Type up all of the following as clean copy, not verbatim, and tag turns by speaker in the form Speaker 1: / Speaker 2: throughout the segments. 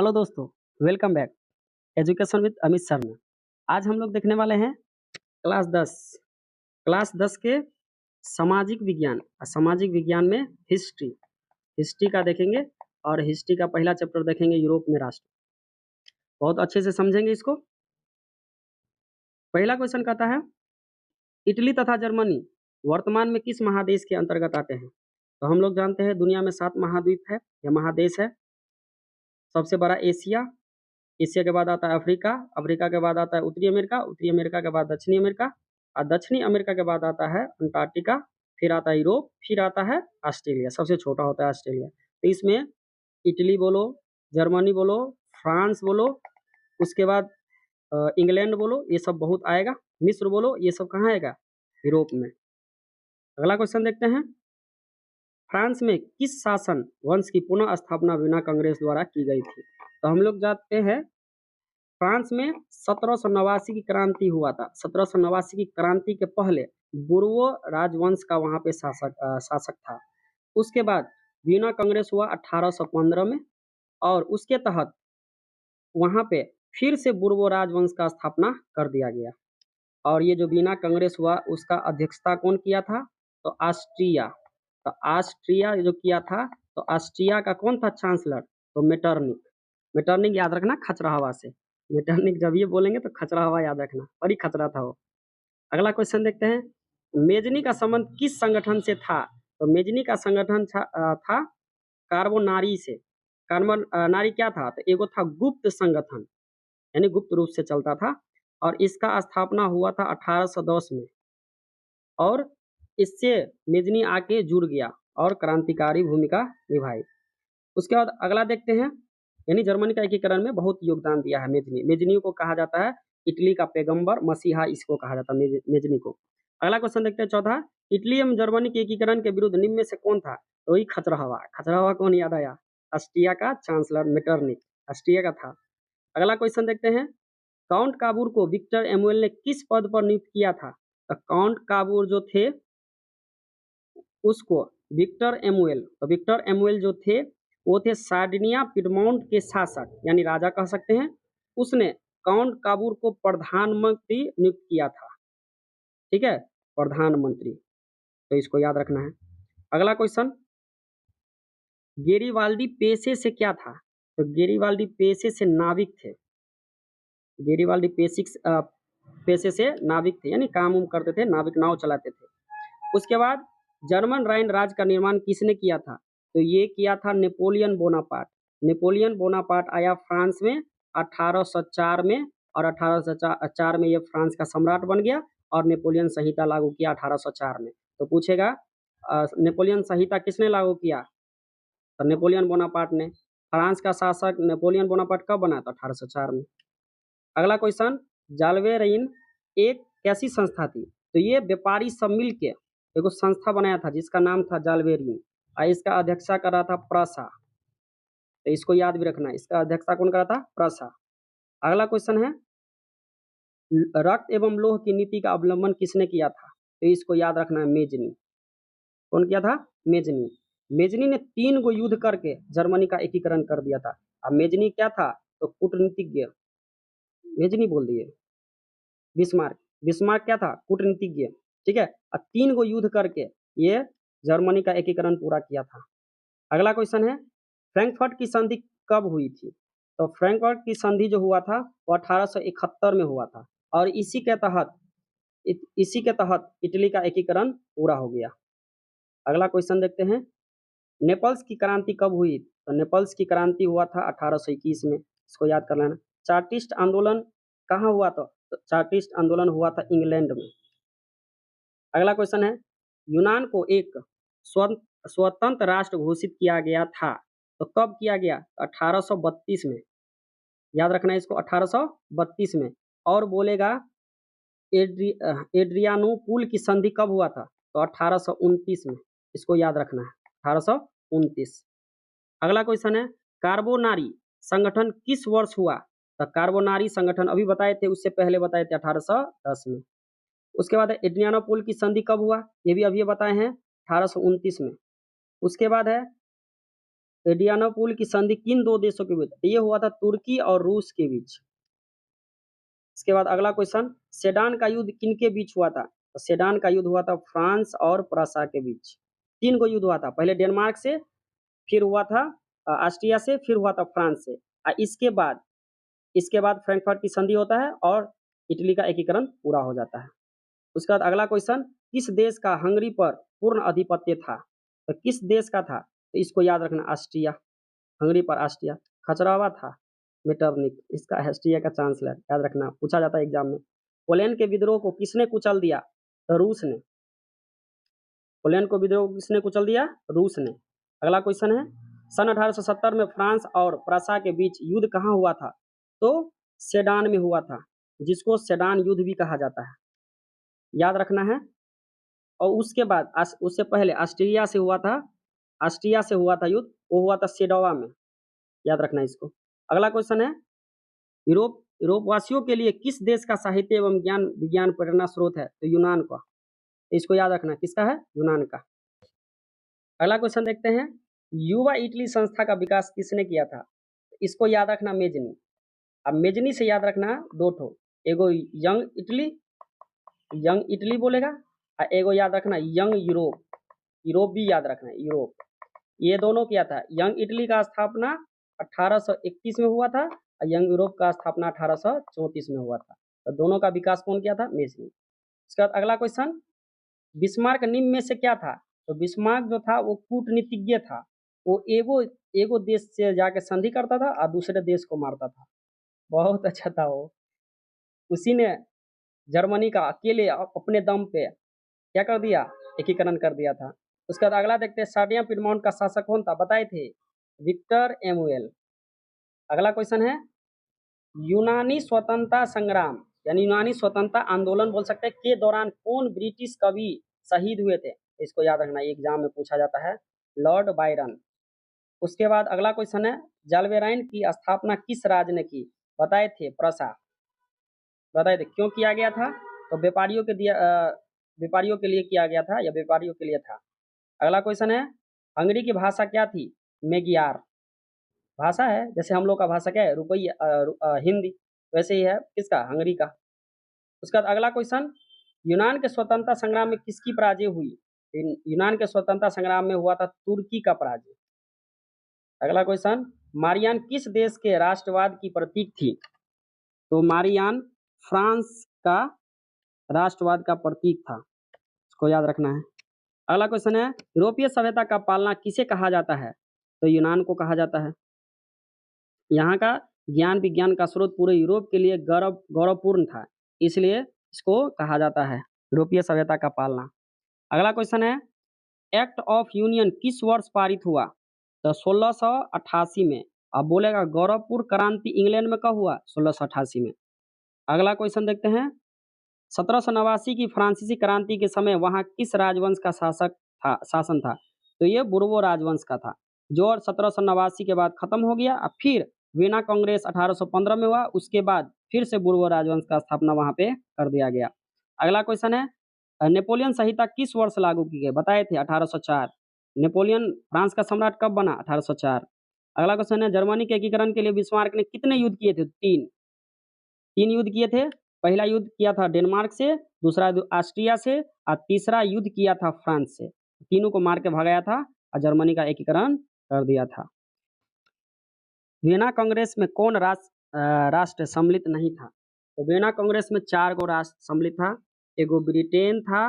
Speaker 1: Hello दोस्तों, welcome back education with Amit Sharma. आज हम लोग देखने वाले हैं क्लास 10 के सामाजिक विज्ञान और सामाजिक विज्ञान में हिस्ट्री हिस्ट्री का देखेंगे। और हिस्ट्री का पहला चैप्टर देखेंगे यूरोप में राष्ट्र। बहुत अच्छे से समझेंगे इसको। पहला क्वेश्चन कहता है, इटली तथा जर्मनी वर्तमान में किस महादेश के अंतर्गत आते हैं? तो हम लोग जानते हैं दुनिया में 7 महाद्वीप है या महादेश है। सबसे बड़ा एशिया, एशिया के बाद आता है अफ्रीका, अफ्रीका के बाद आता है उत्तरी अमेरिका, उत्तरी अमेरिका के बाद दक्षिणी अमेरिका, और दक्षिणी अमेरिका के बाद आता है अंटार्कटिका, फिर आता है यूरोप, फिर आता है ऑस्ट्रेलिया। सबसे छोटा होता है ऑस्ट्रेलिया। तो इसमें इटली बोलो, जर्मनी बोलो, फ्रांस बोलो, उसके बाद इंग्लैंड बोलो, ये सब बहुत आएगा। मिस्र बोलो, ये सब कहाँ आएगा? यूरोप में। अगला क्वेश्चन देखते हैं, फ्रांस में किस शासन वंश की पुनः स्थापना वीना कांग्रेस द्वारा की गई थी? तो हम लोग जानते हैं फ्रांस में 1789 की क्रांति हुआ था। 1789 की क्रांति के पहले बुर्वो राजवंश का वहां पे शासक था। उसके बाद वीना कांग्रेस हुआ 1815 में, और उसके तहत वहां पे फिर से बुर्वो राजवंश का स्थापना कर दिया गया। और ये जो वीना कांग्रेस हुआ उसका अध्यक्षता कौन किया था? तो ऑस्ट्रिया। तो ऑस्ट्रिया जो किया था, तो ऑस्ट्रिया का कौन था चांसलर? तो मेटरनिक। मेटरनिक याद रखना, खचरा हवा से। मेटरनिक जब ये बोलेंगे तो खचरा हवा याद रखना, बड़ी खचरा था वो। अगला क्वेश्चन देखते हैं, मेजनी का संबंध किस संगठन से था? तो मेजनी का संगठन था कार्बोनारी से। कार्बोनारी क्या था? तो एगो था गुप्त संगठन, यानी गुप्त रूप से चलता था, और इसका स्थापना हुआ था 1810 में। और इससे मेजनी आके जुड़ गया और क्रांतिकारी भूमिका निभाई। उसके बाद अगला देखते हैं, यानी जर्मनी का एकीकरण में बहुत योगदान दिया है मेजनी। मेजनी को कहा जाता है इटली का पैगंबर, मसीहा इसको कहा जाता है मेजनी को। अगला क्वेश्चन देखते हैं चौथा, इटली एवं जर्मनी के एकीकरण के विरुद्ध निम्न में से कौन था? तो वही खचरहवा। खचरहवा कौन याद आया? ऑस्ट्रिया का चांसलर मेटरनिक, ऑस्ट्रिया का था। अगला क्वेश्चन देखते हैं, काउंट काबूर को विक्टर एमुएल ने किस पद पर नियुक्त किया था? तो काउंट काबूर जो थे उसको विक्टर एमुएल जो थे वो थे सार्डिनिया पिडमोंट के शासक, यानी राजा कह सकते हैं। उसने काउंट काबूर को प्रधानमंत्री नियुक्त किया था। ठीक है, प्रधानमंत्री। तो इसको याद रखना है। अगला क्वेश्चन, गेरिवाल्डी पेशे से क्या था? तो गेरिवाल्डी पेशे से नाविक थे। गेरिवाल्डी पेशे से नाविक थे, यानी काम उम करते थे, नाविक नाव चलाते थे। उसके बाद जर्मन राइन राज्य का निर्माण किसने किया था? तो ये किया था नेपोलियन बोनापार्ट। नेपोलियन बोनापार्ट आया फ्रांस में 1804 में, और 1804 में ये फ्रांस का सम्राट बन गया, और नेपोलियन संहिता लागू किया 1804 में। तो पूछेगा नेपोलियन संहिता किसने लागू किया? तो नेपोलियन बोनापार्ट ने। फ्रांस का शासक नेपोलियन बोनापार्ट कब बना? तो 1804 में। अगला क्वेश्चन, जाल्वेरिन एक कैसी संस्था थी? तो ये व्यापारी सब मिल के एक संस्था बनाया था जिसका नाम था जाल्वेरिन, और इसका अध्यक्षता कर रहा था प्रसा। तो इसको याद भी रखना, इसका अध्यक्षता कौन कर रहा था? प्रसा। अगला क्वेश्चन है, रक्त एवं लोह की नीति का अवलंबन किसने किया था? तो इसको याद रखना है, मेजनी। कौन किया था? मेजनी। मेजनी ने 3 गो युद्ध करके जर्मनी का एकीकरण कर दिया था। अब मेजनी क्या था? तो कूटनीतिज्ञ। मेजनी बोल दिए। बिस्मार्क, बिस्मार्क क्या था? कूटनीतिज्ञ। ठीक है, और 3 गो युद्ध करके ये जर्मनी का एकीकरण पूरा किया था। अगला क्वेश्चन है, फ्रैंकफर्ट की संधि कब हुई थी? तो फ्रैंकफर्ट की संधि जो हुआ था वो 1871 में हुआ था, और इसी के तहत इटली का एकीकरण पूरा हो गया। अगला क्वेश्चन देखते हैं, नेपल्स की क्रांति कब हुई? तो नेपल्स की क्रांति हुआ था 1821 में। इसको याद कर लेना। चार्टिस्ट आंदोलन कहाँ हुआ था? तो चार्टिस्ट आंदोलन हुआ था इंग्लैंड में। अगला क्वेश्चन है, यूनान को एक स्वतंत्र राष्ट्र घोषित किया गया था, तो कब किया गया? 1832 में। याद रखना है इसको, 1832 में। और बोलेगा एड्रियानोपुल की संधि कब हुआ था? तो 1829 में। इसको याद रखना है, 1829। अगला क्वेश्चन है, कार्बोनारी संगठन किस वर्ष हुआ? तो कार्बोनारी संगठन अभी बताए थे, उससे पहले बताए थे 1810 में। उसके बाद एड्रियानोपुल की संधि कब हुआ? ये भी अभी बताए हैं, 1829 में। उसके बाद है एड्रियानोपुल की संधि किन दो देशों के बीच? ये हुआ था तुर्की और रूस के बीच। इसके बाद अगला क्वेश्चन, सेडान का युद्ध किनके बीच हुआ था? तो सेडान का युद्ध हुआ था फ्रांस और प्रसा के बीच। 3 गो युद्ध हुआ था, पहले डेनमार्क से, फिर हुआ था ऑस्ट्रिया से, फिर हुआ था फ्रांस से। इसके बाद फ्रैंकफर्ट की संधि होता है और इटली का एकीकरण पूरा हो जाता है। उसके बाद अगला क्वेश्चन, किस देश का हंगरी पर पूर्ण अधिपत्य था? तो किस देश का था? तो इसको याद रखना, ऑस्ट्रिया। हंगरी पर ऑस्ट्रिया। खचरावा था मेटरनिक, इसका ऑस्ट्रिया का चांसलर, याद रखना, पूछा जाता है एग्जाम में। पोलैंड के विद्रोह को किसने कुचल दिया? तो रूस ने। पोलैंड को विद्रोह को किसने कुचल दिया? रूस ने। अगला क्वेश्चन है, सन 1870 में फ्रांस और प्रसा के बीच युद्ध कहाँ हुआ था? तो सेडान में हुआ था, जिसको सेडान युद्ध भी कहा जाता है, याद रखना है। और उसके बाद उससे पहले ऑस्ट्रिया से हुआ था, ऑस्ट्रिया से हुआ था युद्ध, वो हुआ था सेडोवा में, याद रखना इसको। अगला क्वेश्चन है, यूरोप वासियों के लिए किस देश का साहित्य एवं ज्ञान विज्ञान प्रेरणा स्रोत है? तो यूनान का। इसको याद रखना, किसका है? यूनान का। अगला क्वेश्चन देखते हैं, युवा इटली संस्था का विकास किसने किया था? इसको याद रखना, मेजनी। अब मेजनी से याद रखना दो ठो, एगो यंग इटली बोलेगा, और एगो याद रखना यंग यूरोप। यूरोप भी याद रखना है, यूरोप। ये दोनों किया था। यंग इटली का स्थापना 1831 में हुआ था और यंग यूरोप का स्थापना 1834 में हुआ था। तो दोनों का विकास कौन किया था? मेजनी। उसके बाद अगला क्वेश्चन, बिस्मार्क निम्न में से क्या था? तो बिस्मार्क जो था वो कूटनीतिज्ञ था। वो एगो एगो देश से जाके संधि करता था और दूसरे देश को मारता था। बहुत अच्छा था वो। उसी ने जर्मनी का अकेले अपने दम पे क्या कर दिया? एकीकरण कर दिया था। उसके बाद अगला देखते हैं, सार्डिया पिडमोंट का शासक कौन था? बताए थे, विक्टर एमुएल। अगला क्वेश्चन है, यूनानी स्वतंत्रता संग्राम यानी यूनानी स्वतंत्रता आंदोलन बोल सकते हैं के दौरान कौन ब्रिटिश कवि शहीद हुए थे? इसको याद रखना, एग्जाम में पूछा जाता है, लॉर्ड बायरन। उसके बाद अगला क्वेश्चन है, जालवेराइन की स्थापना किस राज्य ने की? बताए थे, प्रसा। बताए थे, क्यों किया गया था? तो व्यापारियों के लिए किया गया था, या व्यापारियों के लिए था। अगला क्वेश्चन है, हंगरी की भाषा क्या थी? मेगियार भाषा है, जैसे हम लोग का भाषा क्या है? हिंदी, वैसे ही है किसका? हंगरी का। उसके बाद अगला क्वेश्चन, यूनान के स्वतंत्रता संग्राम में किसकी पराजय हुई? यूनान के स्वतंत्रता संग्राम में हुआ था तुर्की का पराजय। अगला क्वेश्चन, मारियान किस देश के राष्ट्रवाद की प्रतीक थी? तो मारियान फ्रांस का राष्ट्रवाद का प्रतीक था, इसको याद रखना है। अगला क्वेश्चन है, यूरोपीय सभ्यता का पालना किसे कहा जाता है? तो यूनान को कहा जाता है। यहाँ का ज्ञान विज्ञान का स्रोत पूरे यूरोप के लिए गौरवपूर्ण था, इसलिए इसको कहा जाता है यूरोपीय सभ्यता का पालना। अगला क्वेश्चन है, एक्ट ऑफ यूनियन किस वर्ष पारित हुआ? तो 1688 में। अब बोलेगा गौरवपूर्ण क्रांति इंग्लैंड में कब हुआ? 1688 में। अगला क्वेश्चन देखते हैं, 1789 की फ्रांसीसी क्रांति के समय वहां किस राजवंश का शासन था? तो ये बुर्बो राजवंश का था, जो 1789 के बाद खत्म हो गया। और फिर वीना कांग्रेस 1815 में हुआ, उसके बाद फिर से बुर्बो राजवंश का स्थापना वहां पे कर दिया गया। अगला क्वेश्चन है, नेपोलियन संहिता किस वर्ष लागू की गई? बताए थे 1804। नेपोलियन फ्रांस का सम्राट कब बना? 1804। अगला क्वेश्चन है, जर्मनी के एकीकरण के लिए बिस्मार्क ने कितने युद्ध किए थे? तीन युद्ध किए थे। पहला युद्ध किया था डेनमार्क से, दूसरा युद्ध ऑस्ट्रिया से, और तीसरा युद्ध किया था फ्रांस से। तीनों को मार के भगाया था और जर्मनी का एकीकरण कर दिया था। वियना कांग्रेस में कौन राष्ट्र सम्मिलित नहीं था? तो वियना कांग्रेस में 4 गो राष्ट्र सम्मिलित था। एगो ब्रिटेन था,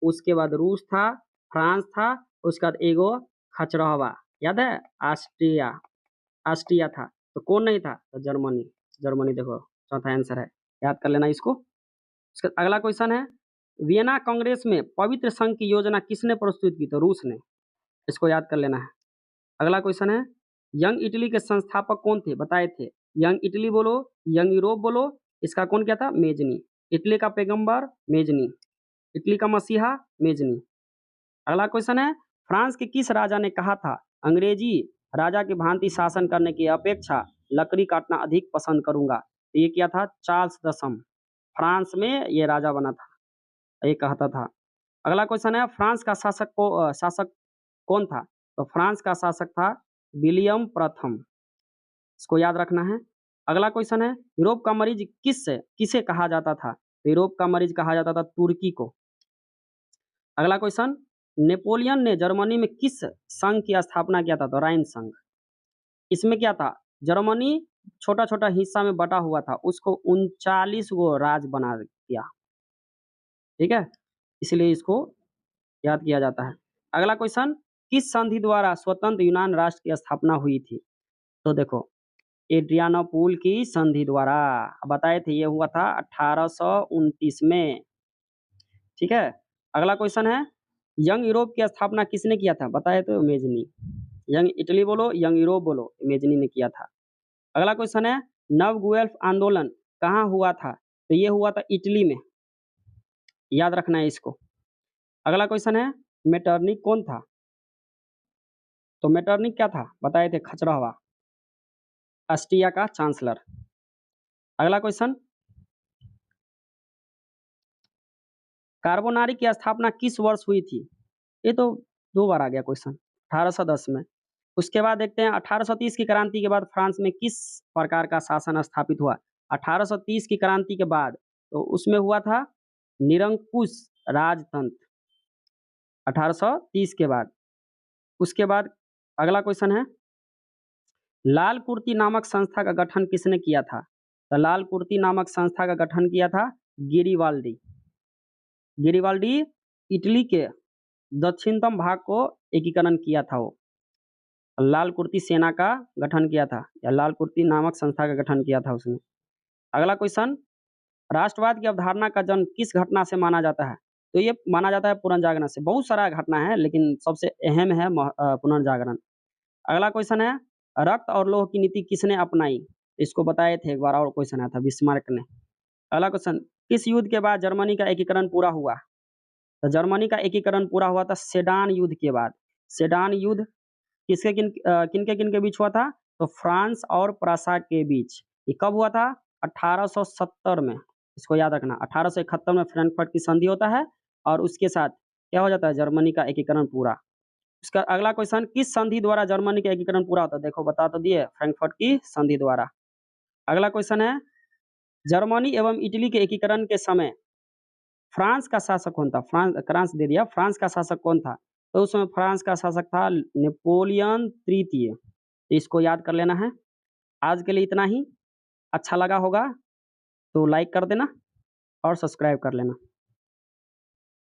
Speaker 1: उसके बाद रूस था, फ्रांस था, उसके बाद एगो खचरहवा, याद है, ऑस्ट्रिया था। तो कौन नहीं था? तो जर्मनी देखो, चौथा आंसर है, याद कर लेना इसको। उसका अगला क्वेश्चन है, वियना कांग्रेस में पवित्र संघ की योजना किसने प्रस्तुत की? तो रूस ने, इसको याद कर लेना है। अगला क्वेश्चन है, यंग इटली के संस्थापक कौन थे? बताए थे, यंग इटली बोलो, यंग यूरोप बोलो, इसका कौन क्या था? मेजनी। इटली का पैगंबर मेजनी, इटली का मसीहा मेजनी। अगला क्वेश्चन है, फ्रांस के किस राजा ने कहा था, अंग्रेजी राजा की भांति शासन करने की अपेक्षा लकड़ी काटना अधिक पसंद करूंगा? ये क्या था? चार्ल्स दसम, फ्रांस में ये राजा बना था, ये कहता था। अगला क्वेश्चन है, फ्रांस का शासक कौन था? तो फ्रांस का शासक था विलियम प्रथम, इसको याद रखना है। अगला क्वेश्चन है, यूरोप का मरीज किसे कहा जाता था? यूरोप का मरीज कहा जाता था तुर्की को। अगला क्वेश्चन, नेपोलियन ने जर्मनी में किस संघ की स्थापना किया था? तो राइन संघ। इसमें क्या था, जर्मनी छोटा छोटा हिस्सा में बटा हुआ था, उसको 39 गो राज बना दिया, ठीक है, इसलिए इसको याद किया जाता है। अगला क्वेश्चन, किस संधि द्वारा स्वतंत्र यूनान राष्ट्र की स्थापना हुई थी? तो देखो, एड्रियानोपुल की संधि द्वारा, बताए थे ये हुआ था 1829 में, ठीक है। अगला क्वेश्चन है, यंग यूरोप की स्थापना किसने किया था? बताए तो इमेजनी। यंग इटली बोलो, यंग यूरोप बोलो, इमेजनी ने किया था। अगला क्वेश्चन है, नव गुएल्फ आंदोलन कहाँ हुआ था? तो ये हुआ था इटली में, याद रखना है इसको। अगला क्वेश्चन है, मेटरनिक कौन था? तो मेटरनिक क्या था? बताए थे खचरहवा, ऑस्ट्रिया का चांसलर। अगला क्वेश्चन, कार्बोनारी की स्थापना किस वर्ष हुई थी? ये तो 2 बार आ गया क्वेश्चन, 1810 में। उसके बाद देखते हैं 1830 की क्रांति के बाद फ्रांस में किस प्रकार का शासन स्थापित हुआ? 1830 की क्रांति के बाद तो उसमें हुआ था निरंकुश राजतंत्र, 1830 के बाद। उसके बाद अगला क्वेश्चन है, लाल कुर्ती नामक संस्था का गठन किसने किया था? तो लाल कुर्ती नामक संस्था का गठन किया था गिरिबाल्डी। गिरिबाल्डी इटली के दक्षिणतम भाग को एकीकरण किया था वो। लाल कुर्ती सेना का गठन किया था, या लाल कुर्ती नामक संस्था का गठन किया था उसने। अगला क्वेश्चन, राष्ट्रवाद की अवधारणा का जन्म किस घटना से माना जाता है? तो ये माना जाता है पुनर्जागरण से। बहुत सारा घटना है लेकिन सबसे अहम है पुनर्जागरण। अगला क्वेश्चन है, रक्त और लौह की नीति किसने अपनाई? इसको बताए थे एक बार, और क्वेश्चन आया था बिस्मार्क ने। अगला क्वेश्चन, किस युद्ध के बाद जर्मनी का एकीकरण पूरा हुआ? तो जर्मनी का एकीकरण पूरा हुआ था सेडान युद्ध के बाद। सेडान युद्ध किनके किन के बीच हुआ था? तो फ्रांस और प्रसा के बीच। ये कब हुआ था? 1870 में। इसको याद रखना, 1871 में फ्रैंकफर्ट की संधि होता है और उसके साथ क्या हो जाता है? जर्मनी का एकीकरण पूरा। इसका अगला क्वेश्चन, किस संधि द्वारा जर्मनी का एकीकरण पूरा होता है? देखो बता तो दिए, फ्रैंकफर्ट की संधि द्वारा। अगला क्वेश्चन है, जर्मनी एवं इटली के एकीकरण के समय फ्रांस का शासक कौन था? फ्रांस दे दिया, फ्रांस का शासक कौन था? तो उस समय फ्रांस का शासक था नेपोलियन तृतीय। इसको याद कर लेना है। आज के लिए इतना ही। अच्छा लगा होगा तो लाइक कर देना और सब्सक्राइब कर लेना।